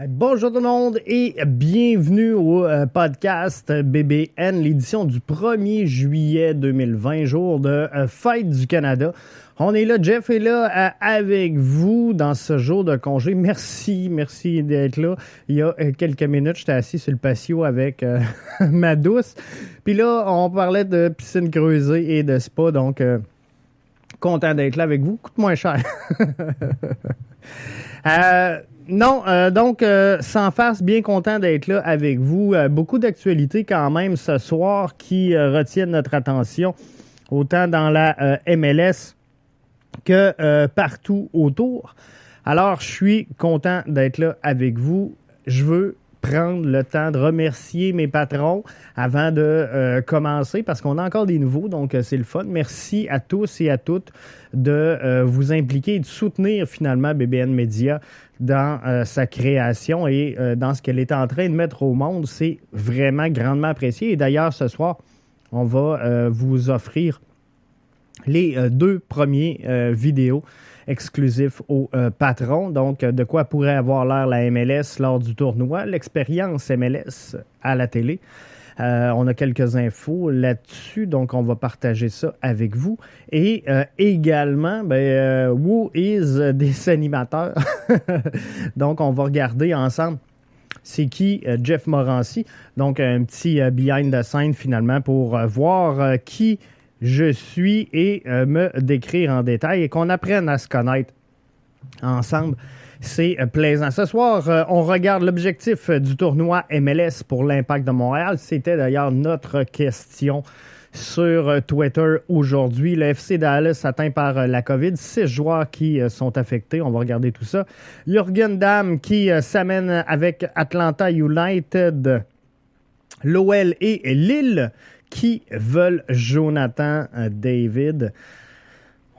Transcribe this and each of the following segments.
Bonjour tout le monde et bienvenue au podcast BBN, l'édition du 1er juillet 2020, jour de fête du Canada. On est là, Jeff est là avec vous dans ce jour de congé. Merci d'être là. Il y a quelques minutes, j'étais assis sur le patio avec ma douce. Puis là, on parlait de piscine creusée et de spa, donc content d'être là avec vous. Coûte moins cher. Donc, sans farce, bien content d'être là avec vous. Beaucoup d'actualités quand même ce soir qui retiennent notre attention, autant dans la MLS que partout autour. Alors, je suis content d'être là avec vous. Je veux prendre le temps de remercier mes patrons avant de commencer parce qu'on a encore des nouveaux, donc c'est le fun. Merci à tous et à toutes de vous impliquer et de soutenir finalement BBN Media dans sa création et dans ce qu'elle est en train de mettre au monde. C'est vraiment grandement apprécié. Et d'ailleurs, ce soir, on va vous offrir les deux premiers vidéos exclusifs aux patrons. Donc, de quoi pourrait avoir l'air la MLS lors du tournoi, l'expérience MLS à la télé. On a quelques infos là-dessus, donc on va partager ça avec vous. Et également, Who is des animateurs? Donc, on va regarder ensemble c'est qui Jeff Morancy. Donc, un petit behind the scene finalement pour voir qui je suis et me décrire en détail et qu'on apprenne à se connaître ensemble. C'est plaisant. Ce soir, on regarde l'objectif du tournoi MLS pour l'Impact de Montréal. C'était d'ailleurs notre question sur Twitter aujourd'hui. Le FC Dallas atteint par la COVID. 6 joueurs qui sont affectés. On va regarder tout ça. Jürgen Damm qui s'amène avec Atlanta United, l'OL et Lille qui veulent Jonathan David.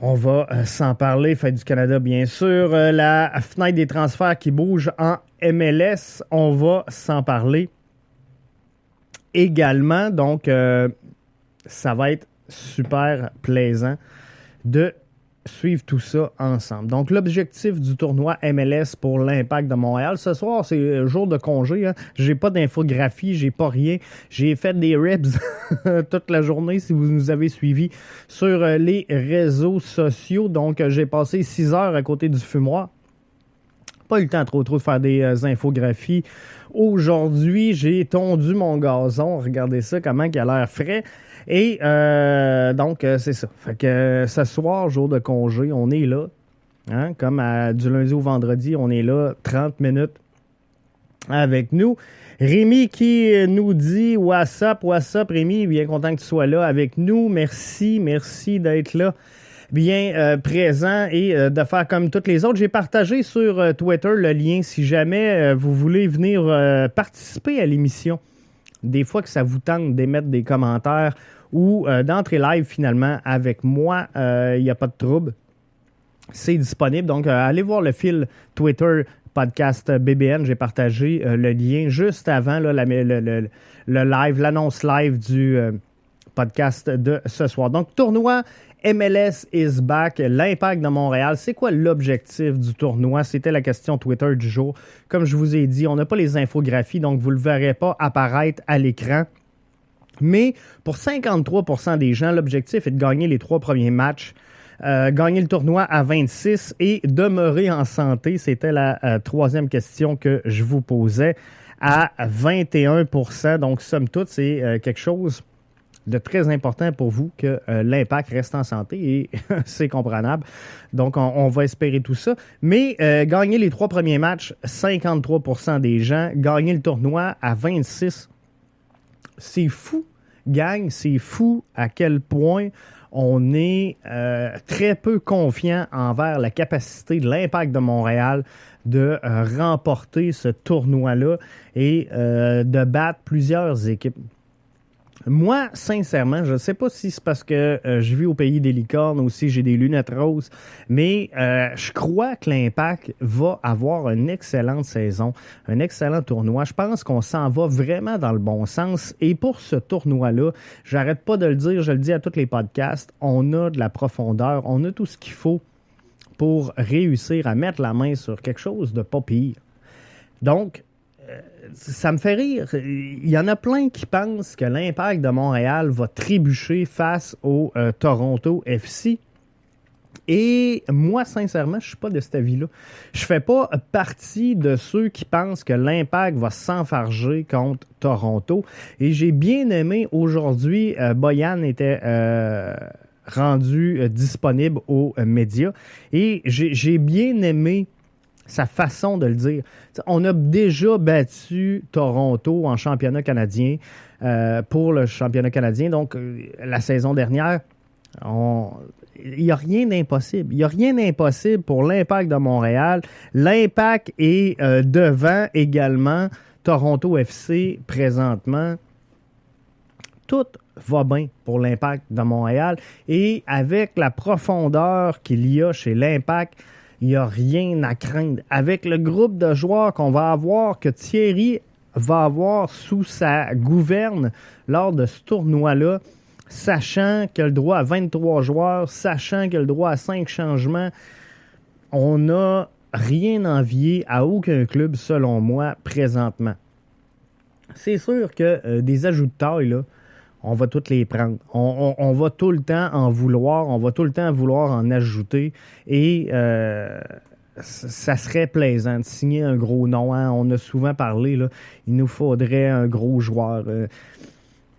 On va s'en parler. Fête du Canada, bien sûr. La fenêtre des transferts qui bouge en MLS, on va s'en parler également. Donc, ça va être super plaisant de suivre tout ça ensemble. Donc, l'objectif du tournoi MLS pour l'Impact de Montréal, ce soir, c'est jour de congé. Hein. J'ai pas d'infographie, j'ai pas rien. J'ai fait des ribs toute la journée, si vous nous avez suivis sur les réseaux sociaux. Donc, j'ai passé 6 heures à côté du fumoir. Pas eu le temps trop de faire des infographies. Aujourd'hui, j'ai tondu mon gazon. Regardez ça, comment il a l'air frais. Et donc, c'est ça. Fait que ce soir, jour de congé, on est là. Hein, comme du lundi au vendredi, on est là 30 minutes avec nous. Rémi qui nous dit « What's up, Rémi? Bien content que tu sois là avec nous. Merci d'être là. Bien présent et de faire comme toutes les autres. J'ai partagé sur Twitter le lien si jamais vous voulez venir participer à l'émission. Des fois que ça vous tente d'émettre des commentaires ou d'entrer live finalement avec moi, il n'y a pas de trouble. C'est disponible. Donc, allez voir le fil Twitter podcast BBN. J'ai partagé le lien juste avant là, le live, l'annonce live du podcast de ce soir. Donc, tournoi MLS is back, l'Impact de Montréal. C'est quoi l'objectif du tournoi? C'était la question Twitter du jour. Comme je vous ai dit, on n'a pas les infographies, donc vous ne le verrez pas apparaître à l'écran. Mais pour 53% des gens, l'objectif est de gagner les 3 premiers matchs, gagner le tournoi à 26 et demeurer en santé. C'était la troisième question que je vous posais à 21%. Donc, somme toute, c'est quelque chose de très important pour vous que l'Impact reste en santé et c'est comprenable. Donc, on va espérer tout ça. Mais gagner les 3 premiers matchs, 53% des gens. Gagner le tournoi à 26, c'est fou, gang. C'est fou à quel point on est très peu confiant envers la capacité de l'Impact de Montréal de remporter ce tournoi-là et de battre plusieurs équipes. Moi, sincèrement, je ne sais pas si c'est parce que je vis au pays des licornes ou si j'ai des lunettes roses, mais je crois que l'Impact va avoir une excellente saison, un excellent tournoi. Je pense qu'on s'en va vraiment dans le bon sens. Et pour ce tournoi-là, j'arrête pas de le dire, je le dis à tous les podcasts, on a de la profondeur, on a tout ce qu'il faut pour réussir à mettre la main sur quelque chose de pas pire. Donc, ça me fait rire. Il y en a plein qui pensent que l'Impact de Montréal va trébucher face au Toronto FC. Et moi, sincèrement, je ne suis pas de cet avis-là. Je ne fais pas partie de ceux qui pensent que l'Impact va s'enfarger contre Toronto. Et j'ai bien aimé aujourd'hui, Boyan était rendu disponible aux médias. Et j'ai bien aimé sa façon de le dire. On a déjà battu Toronto en championnat canadien pour le championnat canadien. Donc, la saison dernière, il n'y a rien d'impossible. Il n'y a rien d'impossible pour l'Impact de Montréal. L'Impact est devant également Toronto FC présentement. Tout va bien pour l'Impact de Montréal. Et avec la profondeur qu'il y a chez l'Impact, il n'y a rien à craindre. Avec le groupe de joueurs qu'on va avoir, que Thierry va avoir sous sa gouverne lors de ce tournoi-là, sachant qu'il a le droit à 23 joueurs, sachant qu'il a le droit à 5 changements, on n'a rien envié à aucun club, selon moi, présentement. C'est sûr que des ajouts de taille, là, on va tous les prendre. On va tout le temps en vouloir, on va tout le temps vouloir en ajouter et ça serait plaisant de signer un gros nom. Hein? On a souvent parlé, là, il nous faudrait un gros joueur.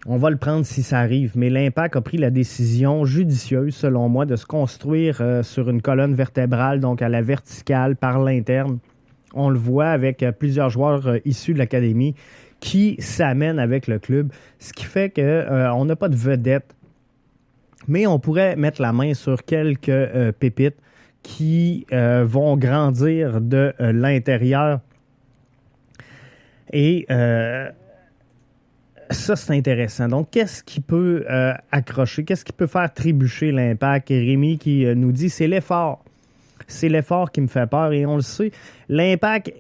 On va le prendre si ça arrive, mais l'Impact a pris la décision judicieuse, selon moi, de se construire sur une colonne vertébrale, donc à la verticale, par l'interne. On le voit avec plusieurs joueurs issus de l'académie qui s'amènent avec le club, ce qui fait qu'on n'a pas de vedette. Mais on pourrait mettre la main sur quelques pépites qui vont grandir de l'intérieur. Et ça, c'est intéressant. Donc, qu'est-ce qui peut accrocher? Qu'est-ce qui peut faire trébucher l'Impact? Et Rémi qui nous dit, c'est l'effort. C'est l'effort qui me fait peur. Et on le sait, l'Impact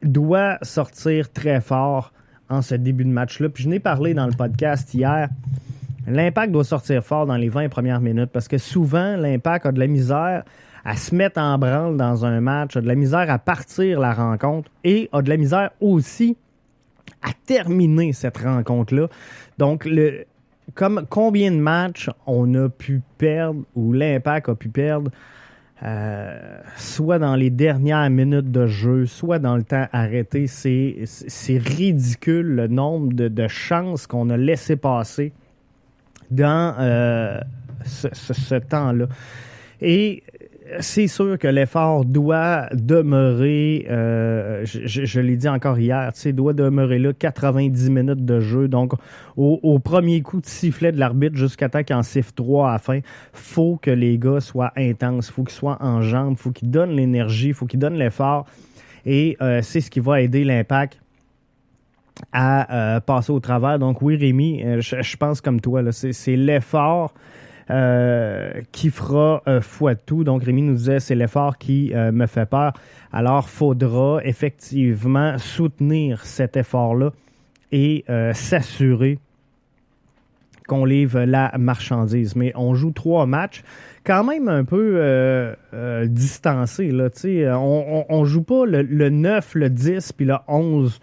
doit sortir très fort en ce début de match-là. Puis je n'ai parlé dans le podcast hier. L'Impact doit sortir fort dans les 20 premières minutes parce que souvent, l'Impact a de la misère à se mettre en branle dans un match, a de la misère à partir la rencontre et a de la misère aussi à terminer cette rencontre-là. Donc, combien de matchs on a pu perdre ou l'Impact a pu perdre soit dans les dernières minutes de jeu, soit dans le temps arrêté. C'est ridicule le nombre de chances qu'on a laissé passer dans ce temps-là. Et c'est sûr que l'effort doit demeurer, je l'ai dit encore hier, doit demeurer là 90 minutes de jeu. Donc, au premier coup de sifflet de l'arbitre jusqu'à temps qu'il en siffle 3 à la fin, faut que les gars soient intenses, faut qu'ils soient en jambes, faut qu'ils donnent l'énergie, faut qu'ils donnent l'effort. Et c'est ce qui va aider l'Impact à passer au travers. Donc oui, Rémi, je pense comme toi, là, c'est l'effort qui fera foi de tout. Donc, Rémi nous disait, c'est l'effort qui me fait peur. Alors, faudra effectivement soutenir cet effort-là et s'assurer qu'on livre la marchandise. Mais on joue 3 matchs, quand même un peu distancés. Là, on joue pas le 9, le 10 puis le 11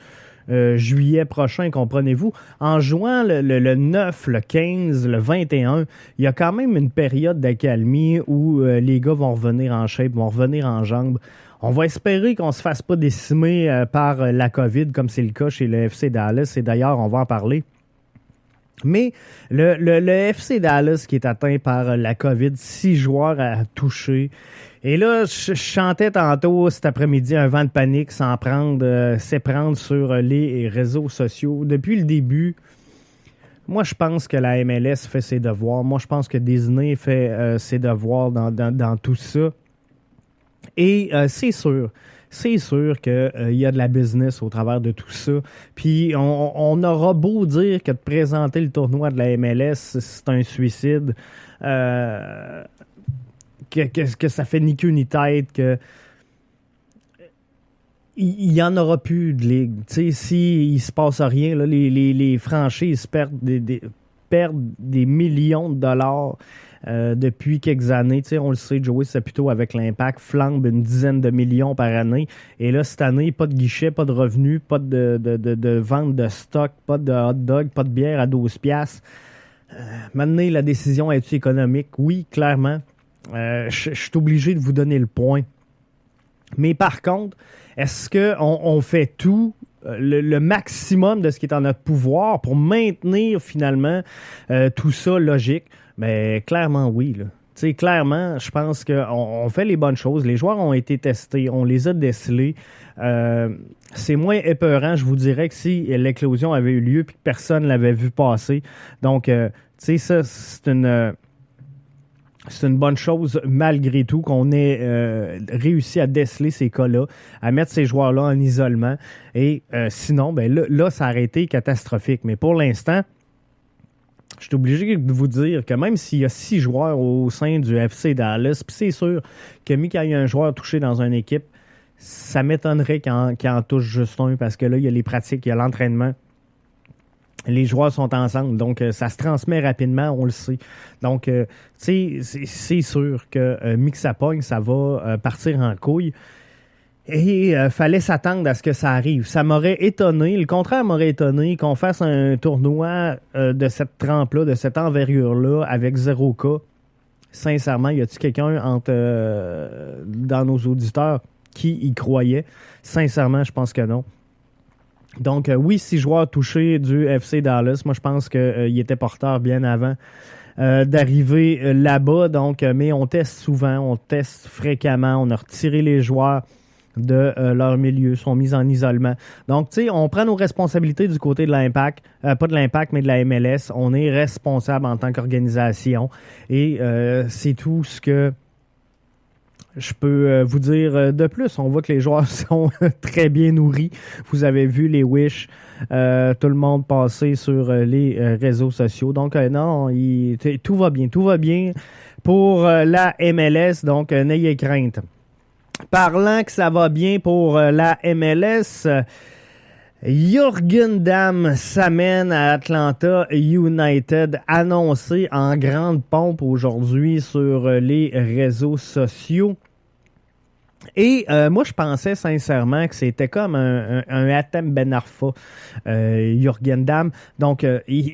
juillet prochain, comprenez-vous. En jouant le 9, le 15, le 21, il y a quand même une période d'accalmie où les gars vont revenir en shape, vont revenir en jambes. On va espérer qu'on ne se fasse pas décimer par la COVID, comme c'est le cas chez le FC Dallas. Et d'ailleurs, on va en parler. Mais le FC Dallas qui est atteint par la COVID, 6 joueurs à toucher. Et là, je chantais tantôt cet après-midi un vent de panique s'éprendre sur les réseaux sociaux. Depuis le début, moi, je pense que la MLS fait ses devoirs. Moi, je pense que Disney fait ses devoirs dans tout ça. Et c'est sûr qu'il y a de la business au travers de tout ça. Puis on aura beau dire que de présenter le tournoi de la MLS, c'est un suicide, que ça fait ni queue ni tête, que il n'y en aura plus de ligue. Tu sais, s'il ne se passe rien, là, les franchises perdent des millions de dollars. depuis quelques années. On le sait, Joey Saputo avec l'Impact flambe une dizaine de millions par année. Et là, cette année, pas de guichet, pas de revenus, pas de vente de stock, pas de hot dog, pas de bière à 12 piastres. Maintenant, la décision est-elle économique? Oui, clairement. Je suis obligé de vous donner le point. Mais par contre, est-ce qu'on fait tout, le maximum de ce qui est en notre pouvoir pour maintenir finalement tout ça logique? Bien, clairement, oui. Là. Clairement, je pense qu'on fait les bonnes choses. Les joueurs ont été testés, on les a décelés. C'est moins épeurant, je vous dirais, que si l'éclosion avait eu lieu et que personne ne l'avait vu passer. Donc, ça, c'est une bonne chose, malgré tout, qu'on ait réussi à déceler ces cas-là, à mettre ces joueurs-là en isolement. Et sinon, ben là, ça aurait été catastrophique. Mais pour l'instant, je suis obligé de vous dire que même s'il y a 6 joueurs au sein du FC Dallas, puis c'est sûr que quand il y a un joueur touché dans une équipe, ça m'étonnerait qu'il en touche juste un, parce que là, il y a les pratiques, il y a l'entraînement. Les joueurs sont ensemble, donc ça se transmet rapidement, on le sait. Donc, c'est sûr que Mixapogne, ça va partir en couille. Et fallait s'attendre à ce que ça arrive. Ça m'aurait étonné, le contraire m'aurait étonné qu'on fasse un tournoi de cette trempe-là, de cette envergure-là, avec 0 cas. Sincèrement, y a-t-il quelqu'un dans nos auditeurs qui y croyait? Sincèrement, je pense que non. Donc, oui, 6 joueurs touchés du FC Dallas. Moi, je pense qu'il était porteur bien avant d'arriver là-bas. Donc, mais on teste souvent, on teste fréquemment. On a retiré les joueurs de leur milieu, sont mis en isolement. Donc, tu sais, on prend nos responsabilités du côté de l'Impact, pas de l'Impact, mais de la MLS. On est responsable en tant qu'organisation. Et c'est tout ce que je peux vous dire de plus. On voit que les joueurs sont très bien nourris. Vous avez vu les Wish, tout le monde passer sur les réseaux sociaux. Donc, non, tout va bien. Tout va bien pour la MLS. Donc, n'ayez crainte. Parlant que ça va bien pour la MLS, Jürgen Damm s'amène à Atlanta United, annoncé en grande pompe aujourd'hui sur les réseaux sociaux. Et moi, je pensais sincèrement que c'était comme un Hatem Ben Arfa, Jürgen Damm. Donc,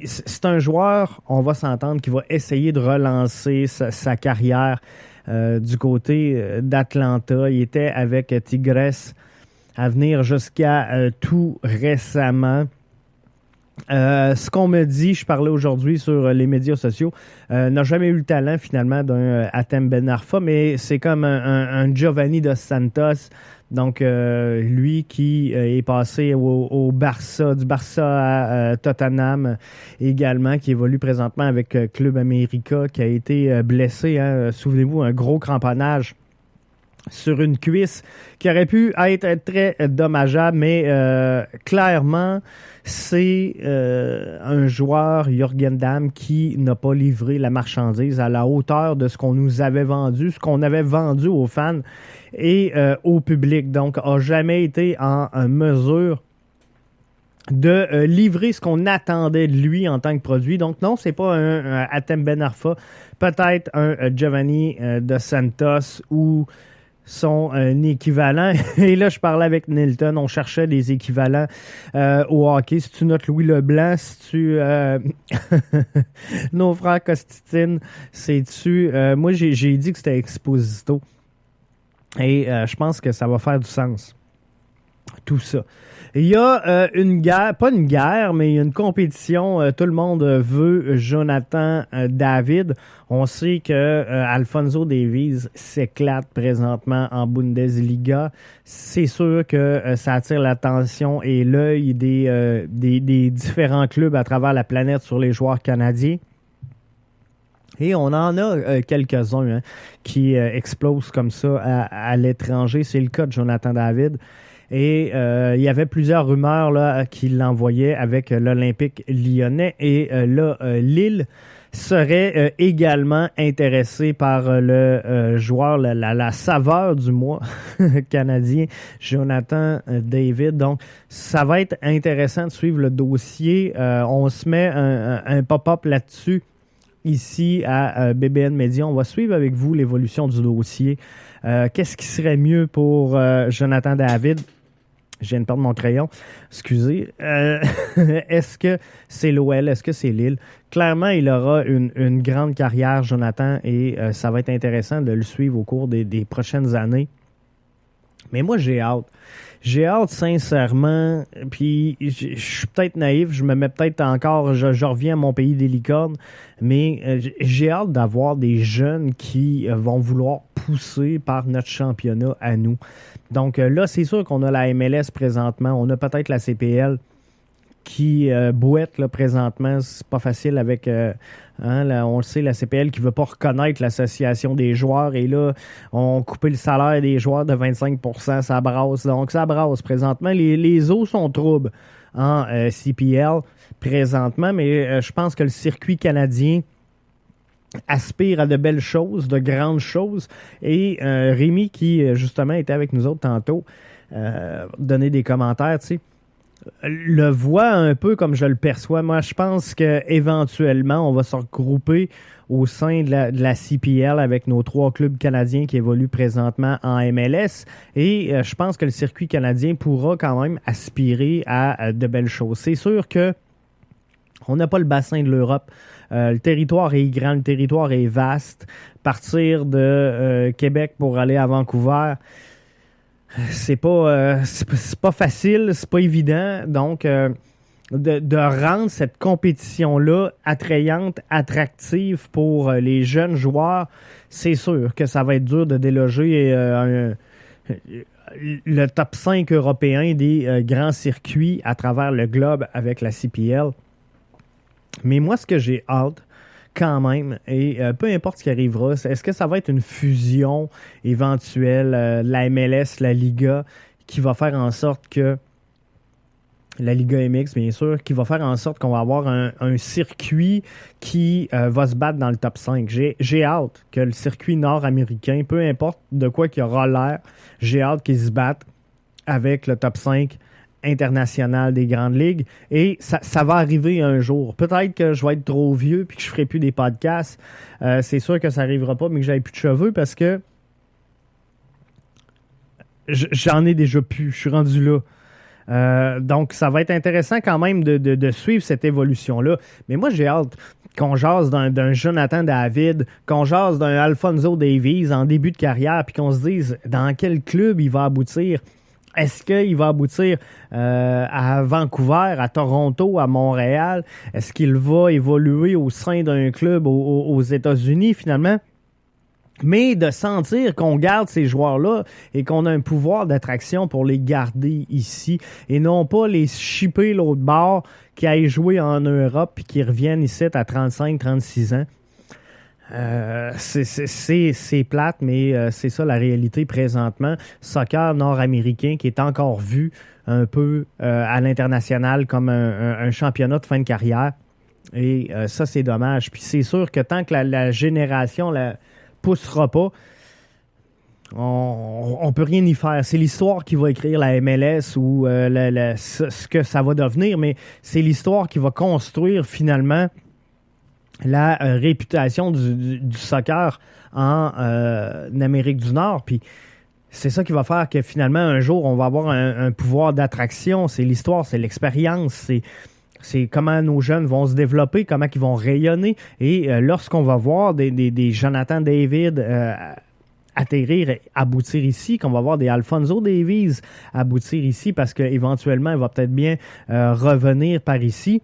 c'est un joueur, on va s'entendre, qui va essayer de relancer sa carrière du côté d'Atlanta. Il était avec Tigres à venir jusqu'à tout récemment. Ce qu'on me dit, je parlais aujourd'hui sur les médias sociaux, n'a jamais eu le talent finalement d'un Hatem Ben Arfa, mais c'est comme un Giovanni Dos Santos. Donc, lui qui est passé au Barça, du Barça à Tottenham également, qui évolue présentement avec Club América, qui a été blessé, hein, souvenez-vous, un gros cramponnage sur une cuisse qui aurait pu être très dommageable, mais clairement, c'est un joueur, Jürgen Damm, qui n'a pas livré la marchandise à la hauteur de ce qu'on nous avait vendu, ce qu'on avait vendu aux fans et au public. Donc, n'a jamais été en mesure de livrer ce qu'on attendait de lui en tant que produit. Donc, non, c'est pas un Hatem Ben Arfa, peut-être un Giovanni Dos Santos ou son équivalent. Et là, je parlais avec Nilton, on cherchait des équivalents au hockey. Si tu notes Louis Leblanc, si tu... nos frères Costitine, c'est-tu... moi, j'ai dit que c'était Exposito. Et je pense que ça va faire du sens. Tout ça. Il y a une guerre, pas une guerre, mais il y a une compétition. Tout le monde veut Jonathan David. On sait que Alphonso Davies s'éclate présentement en Bundesliga. C'est sûr que ça attire l'attention et l'œil des différents clubs à travers la planète sur les joueurs canadiens. Et on en a quelques-uns qui explosent comme ça à l'étranger. C'est le cas de Jonathan David. Et il y avait plusieurs rumeurs là, qui l'envoyaient avec l'Olympique lyonnais. Et là, Lille serait également intéressé par le joueur, la saveur du mois canadien, Jonathan David. Donc, ça va être intéressant de suivre le dossier. On se met un pop-up là-dessus ici à BBN Media. On va suivre avec vous l'évolution du dossier. Qu'est-ce qui serait mieux pour Jonathan David? Je viens de perdre mon crayon. Excusez. Est-ce que c'est l'OL? Est-ce que c'est Lille? Clairement, il aura une grande carrière, Jonathan, et ça va être intéressant de le suivre au cours des prochaines années. Mais moi, j'ai hâte. J'ai hâte, sincèrement, puis je suis peut-être naïf, je me mets peut-être encore, je reviens à mon pays des licornes, mais j'ai hâte d'avoir des jeunes qui vont vouloir pousser par notre championnat à nous. Donc là, c'est sûr qu'on a la MLS présentement, on a peut-être la CPL qui boite là, présentement. C'est pas facile avec, on le sait, la CPL qui veut pas reconnaître l'association des joueurs. Et là, on coupé le salaire des joueurs de 25%, ça brasse. Donc, ça brasse présentement. Les eaux sont troubles en CPL présentement, mais je pense que le circuit canadien aspire à de belles choses, de grandes choses. Et Rémi, qui justement était avec nous autres tantôt, donnait des commentaires, tu sais, le voit un peu comme je le perçois. Moi, je pense qu'éventuellement, on va se regrouper au sein de la CPL avec nos 3 clubs canadiens qui évoluent présentement en MLS. Et je pense que le circuit canadien pourra quand même aspirer à de belles choses. C'est sûr que on n'a pas le bassin de l'Europe. Le territoire est grand, le territoire est vaste. Partir de Québec pour aller à Vancouver, c'est pas facile, c'est pas évident. Donc, de rendre cette compétition-là attrayante, attractive pour les jeunes joueurs, c'est sûr que ça va être dur de déloger le top 5 européen des grands circuits à travers le globe avec la CPL. Mais moi, ce que j'ai hâte, quand même, et peu importe ce qui arrivera, est-ce que ça va être une fusion éventuelle de la MLS, la Liga, qui va faire en sorte que la Liga MX, bien sûr, qui va faire en sorte qu'on va avoir un circuit qui va se battre dans le top 5. J'ai hâte que le circuit nord-américain, peu importe de quoi qu'il aura l'air, j'ai hâte qu'il se batte avec le top 5 international des grandes ligues. Et ça va arriver un jour. Peut-être que je vais être trop vieux puis que je ferai plus des podcasts. C'est sûr que ça n'arrivera pas, mais que j'avais plus de cheveux parce que j'en ai déjà plus. Je suis rendu là. Donc, ça va être intéressant quand même de suivre cette évolution-là. Mais moi, j'ai hâte qu'on jase d'un Jonathan David, qu'on jase d'un Alphonso Davies en début de carrière, puis qu'on se dise dans quel club il va aboutir. Est-ce qu'il va aboutir à Vancouver, à Toronto, à Montréal? Est-ce qu'il va évoluer au sein d'un club aux États-Unis, finalement? Mais de sentir qu'on garde ces joueurs-là et qu'on a un pouvoir d'attraction pour les garder ici et non pas les shipper l'autre bord qui aillent jouer en Europe et qui reviennent ici à 35-36 ans. C'est plate, mais c'est ça la réalité présentement. Soccer nord-américain qui est encore vu un peu à l'international comme un championnat de fin de carrière. Et ça, c'est dommage. Puis c'est sûr que tant que la génération la poussera pas, on peut rien y faire. C'est l'histoire qui va écrire la MLS ou ce que ça va devenir, mais c'est l'histoire qui va construire finalement la réputation du soccer en Amérique du Nord. Puis c'est ça qui va faire que finalement, un jour, on va avoir un pouvoir d'attraction. C'est l'histoire, c'est l'expérience, c'est comment nos jeunes vont se développer, comment ils vont rayonner. Et lorsqu'on va voir des Jonathan David atterrir, aboutir ici, qu'on va voir des Alphonso Davies aboutir ici, parce qu'éventuellement, il va peut-être bien revenir par ici.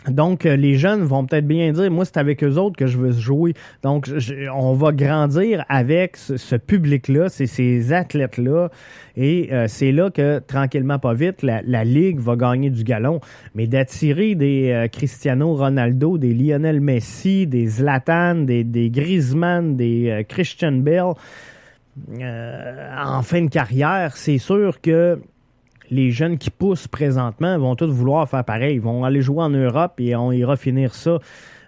Donc, les jeunes vont peut-être bien dire, moi, c'est avec eux autres que je veux jouer. Donc, on va grandir avec ce public-là, ces athlètes-là. Et c'est là que, tranquillement, pas vite, la Ligue va gagner du galon. Mais d'attirer des Cristiano Ronaldo, des Lionel Messi, des Zlatan, des Griezmann, des Christian Bale, en fin de carrière, c'est sûr que les jeunes qui poussent présentement vont tous vouloir faire pareil. Ils vont aller jouer en Europe et on ira finir ça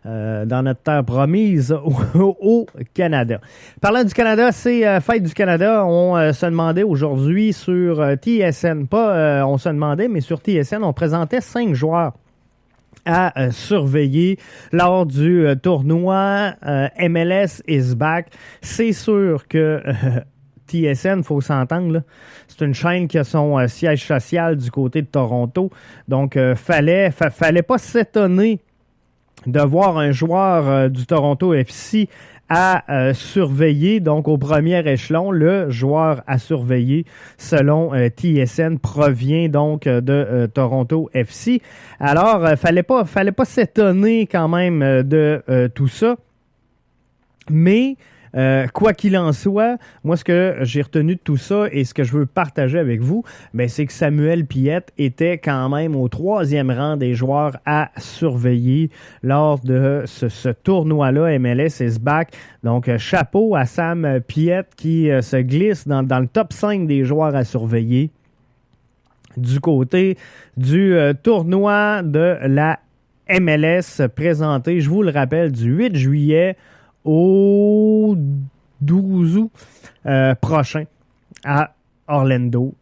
dans notre terre promise au Canada. Parlant du Canada, c'est Fête du Canada. On se demandait aujourd'hui sur TSN, pas on se demandait, mais sur TSN, on présentait 5 joueurs à surveiller lors du tournoi MLS is back. C'est sûr que TSN, il faut s'entendre, là, c'est une chaîne qui a son siège social du côté de Toronto. Donc, fallait pas s'étonner de voir un joueur du Toronto FC à surveiller, donc au premier échelon, le joueur à surveiller selon TSN provient donc de Toronto FC. Alors, fallait pas s'étonner quand même de tout ça, mais quoi qu'il en soit, moi, ce que j'ai retenu de tout ça et ce que je veux partager avec vous, ben, c'est que Samuel Piette était quand même au 3e rang des joueurs à surveiller lors de ce tournoi-là, MLS is back. Donc, chapeau à Sam Piette qui se glisse dans le top 5 des joueurs à surveiller du côté du tournoi de la MLS présenté, je vous le rappelle, du 8 juillet au 12 août prochain à Orlando.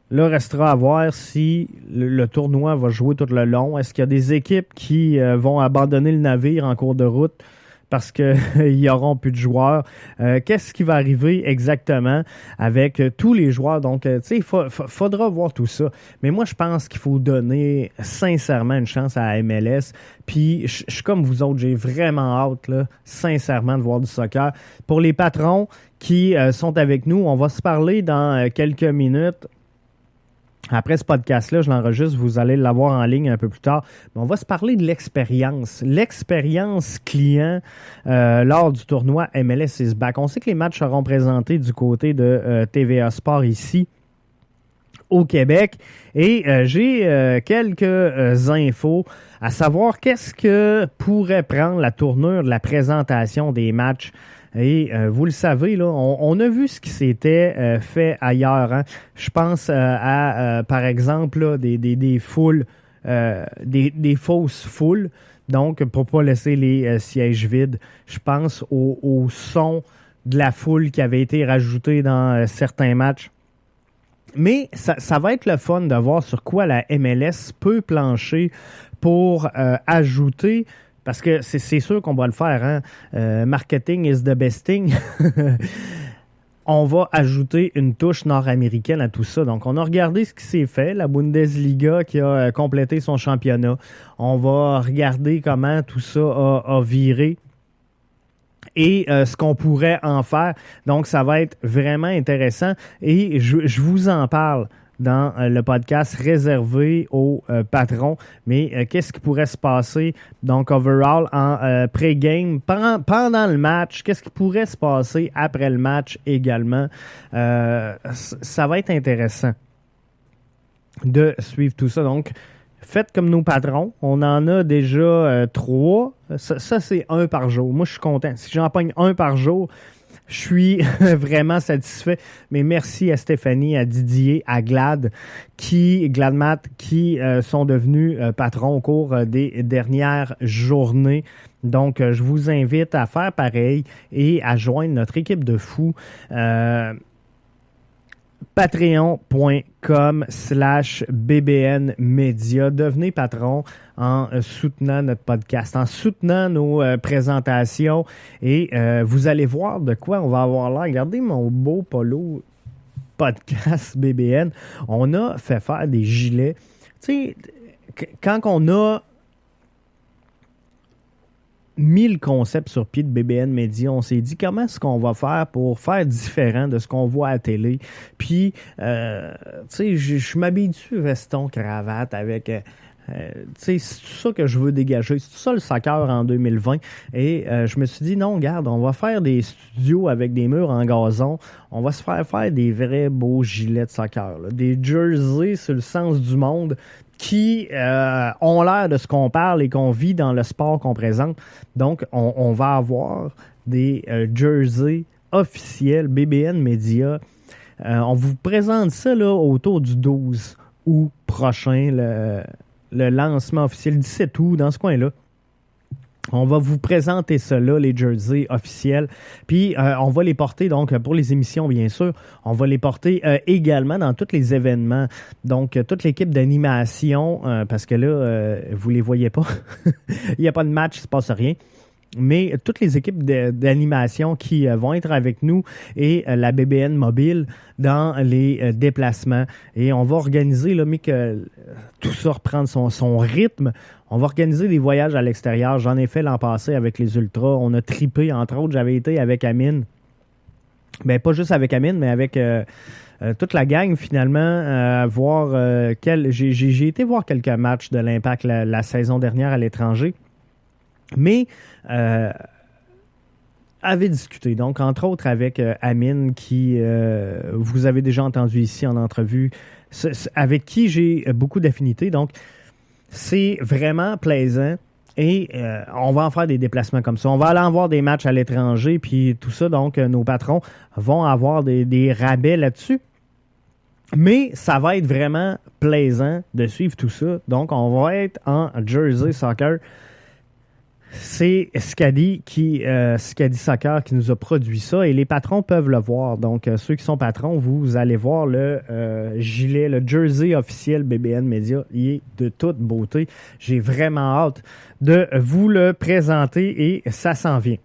Là, restera à voir si le tournoi va jouer tout le long. Est-ce qu'il y a des équipes qui vont abandonner le navire en cours de route parce qu'ils n'y auront plus de joueurs? Qu'est-ce qui va arriver exactement avec tous les joueurs? Donc, tu sais, il faudra voir tout ça. Mais moi, je pense qu'il faut donner sincèrement une chance à la MLS. Puis, je suis comme vous autres, j'ai vraiment hâte, là, sincèrement, de voir du soccer. Pour les patrons qui sont avec nous, on va se parler dans quelques minutes. Après ce podcast-là, je l'enregistre, vous allez l'avoir en ligne un peu plus tard. Mais on va se parler de l'expérience client lors du tournoi MLS is back. On sait que les matchs seront présentés du côté de TVA Sport ici au Québec. Et j'ai quelques infos à savoir qu'est-ce que pourrait prendre la tournure de la présentation des matchs. Et vous le savez, là, on a vu ce qui s'était fait ailleurs. Hein. Je pense à par exemple, là, des foules, des fausses foules, donc pour pas laisser les sièges vides. Je pense au son de la foule qui avait été rajouté dans certains matchs. Mais ça va être le fun de voir sur quoi la MLS peut plancher pour ajouter. Parce que c'est sûr qu'on va le faire, hein? Marketing is the best thing. On va ajouter une touche nord-américaine à tout ça. Donc, on a regardé ce qui s'est fait. La Bundesliga qui a complété son championnat. On va regarder comment tout ça a viré et ce qu'on pourrait en faire. Donc, ça va être vraiment intéressant. Et je vous en parle dans le podcast réservé aux patrons. Mais qu'est-ce qui pourrait se passer, donc, overall, en pré-game, pendant le match? Qu'est-ce qui pourrait se passer après le match également? Ça va être intéressant de suivre tout ça. Donc, faites comme nos patrons. On en a déjà 3. Ça, c'est 1 par jour. Moi, je suis content. Si j'en pogne 1 par jour, je suis vraiment satisfait. Mais merci à Stéphanie, à Didier, à Gladmat, qui sont devenus patrons au cours des dernières journées. Donc, je vous invite à faire pareil et à joindre notre équipe de fous. Patreon.com/BBN Media. Devenez patron en soutenant notre podcast, en soutenant nos présentations et vous allez voir de quoi on va avoir l'air. Regardez mon beau polo podcast BBN. On a fait faire des gilets. Tu sais, quand on a mis le concept sur pied de BBN Media, on s'est dit comment est-ce qu'on va faire pour faire différent de ce qu'on voit à la télé. Puis, tu sais, je m'habitue veston, cravate avec... tu sais, c'est tout ça que je veux dégager. C'est tout ça le soccer en 2020. Et je me suis dit, non, regarde, on va faire des studios avec des murs en gazon. On va se faire des vrais beaux gilets de soccer, là. Des jerseys sur le sens du monde qui ont l'air de ce qu'on parle et qu'on vit dans le sport qu'on présente. Donc, on va avoir des jerseys officiels BBN Media. On vous présente ça là, autour du 12 août prochain, le lancement officiel, 17 août, dans ce coin-là. On va vous présenter cela, les jerseys officiels. Puis, on va les porter, donc, pour les émissions, bien sûr. On va les porter également dans tous les événements. Donc, toute l'équipe d'animation, parce que là, vous les voyez pas. Il n'y a pas de match, il ne se passe rien. Mais toutes les équipes d'animation qui vont être avec nous et la BBN Mobile dans les déplacements. Et on va organiser, là, mais que tout ça reprenne son rythme. On va organiser des voyages à l'extérieur. J'en ai fait l'an passé avec les Ultras. On a trippé, entre autres. J'avais été avec Amine. Ben, pas juste avec Amine, mais avec toute la gang, finalement. Voir j'ai été voir quelques matchs de l'Impact la saison dernière à l'étranger. Mais avait discuté, donc entre autres avec Amine, qui vous avez déjà entendu ici en entrevue, avec qui j'ai beaucoup d'affinités. Donc, c'est vraiment plaisant et on va en faire des déplacements comme ça. On va aller en voir des matchs à l'étranger, puis tout ça. Donc, nos patrons vont avoir des rabais là-dessus. Mais ça va être vraiment plaisant de suivre tout ça. Donc, on va être en Jersey Soccer. C'est Scadi Soccer qui nous a produit ça et les patrons peuvent le voir. Donc, ceux qui sont patrons, vous allez voir le gilet, le jersey officiel BBN Media. Il est de toute beauté. J'ai vraiment hâte de vous le présenter et ça s'en vient.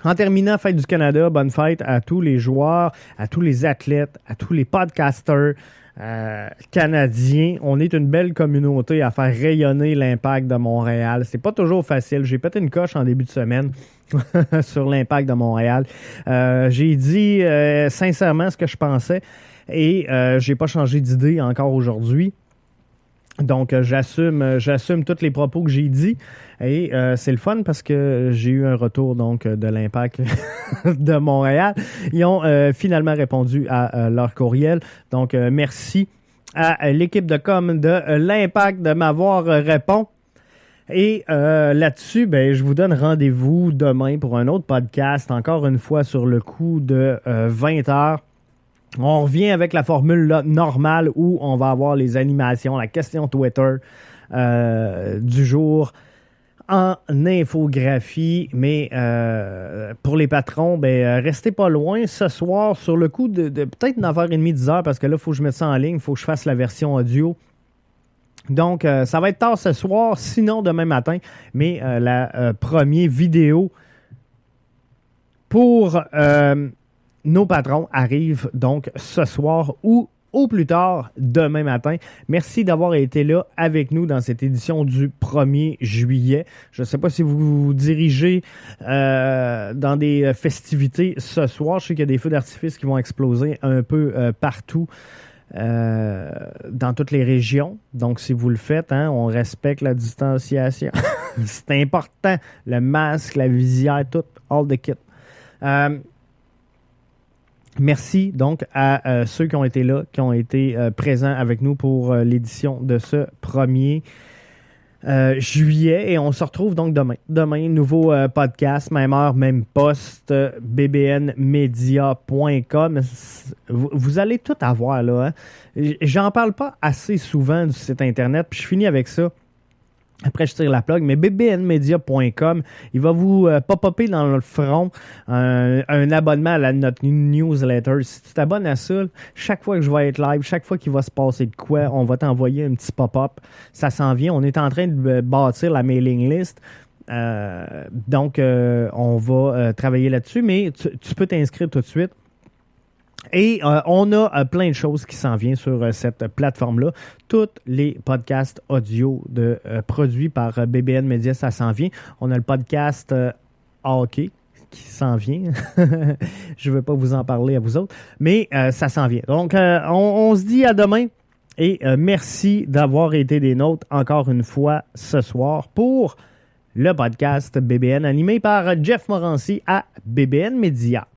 En terminant, Fête du Canada, bonne fête à tous les joueurs, à tous les athlètes, à tous les podcasters canadiens. On est une belle communauté à faire rayonner l'Impact de Montréal. C'est pas toujours facile. J'ai pété une coche en début de semaine sur l'Impact de Montréal. J'ai dit sincèrement ce que je pensais et j'ai pas changé d'idée encore aujourd'hui. Donc, j'assume tous les propos que j'ai dit et c'est le fun parce que j'ai eu un retour donc de l'Impact de Montréal. Ils ont finalement répondu à leur courriel. Donc, merci à l'équipe de com de l'Impact de m'avoir répondu. Et là-dessus, ben, je vous donne rendez-vous demain pour un autre podcast, encore une fois sur le coup de 20h. On revient avec la formule là, normale où on va avoir les animations, la question Twitter du jour en infographie. Mais pour les patrons, ben, restez pas loin ce soir sur le coup de peut-être 9h30, 10h parce que là, il faut que je mette ça en ligne, il faut que je fasse la version audio. Donc, ça va être tard ce soir, sinon demain matin. Mais la première vidéo pour... nos patrons arrivent donc ce soir ou au plus tard demain matin. Merci d'avoir été là avec nous dans cette édition du 1er juillet. Je ne sais pas si vous vous dirigez dans des festivités ce soir. Je sais qu'il y a des feux d'artifice qui vont exploser un peu partout dans toutes les régions. Donc, si vous le faites, hein, on respecte la distanciation. C'est important. Le masque, la visière, tout, all the kit. Merci donc à ceux qui ont été là, qui ont été présents avec nous pour l'édition de ce 1er juillet. Et on se retrouve donc demain. Demain, nouveau podcast, même heure, même poste, bbnmedia.com. Vous allez tout avoir là. Hein? J'en parle pas assez souvent du site Internet, puis je finis avec ça. Après, je tire la plug, mais bbnmedia.com, il va vous pop-upper dans le front un abonnement à notre newsletter. Si tu t'abonnes à ça, chaque fois que je vais être live, chaque fois qu'il va se passer de quoi, on va t'envoyer un petit pop-up. Ça s'en vient. On est en train de bâtir la mailing list. Donc, on va travailler là-dessus, mais tu peux t'inscrire tout de suite. Et on a plein de choses qui s'en viennent sur cette plateforme-là. Tous les podcasts audio produits par BBN Media, ça s'en vient. On a le podcast hockey qui s'en vient. Je ne veux pas vous en parler à vous autres, mais ça s'en vient. Donc, on se dit à demain et merci d'avoir été des nôtres encore une fois ce soir pour le podcast BBN animé par Jeff Morancy à BBN Media.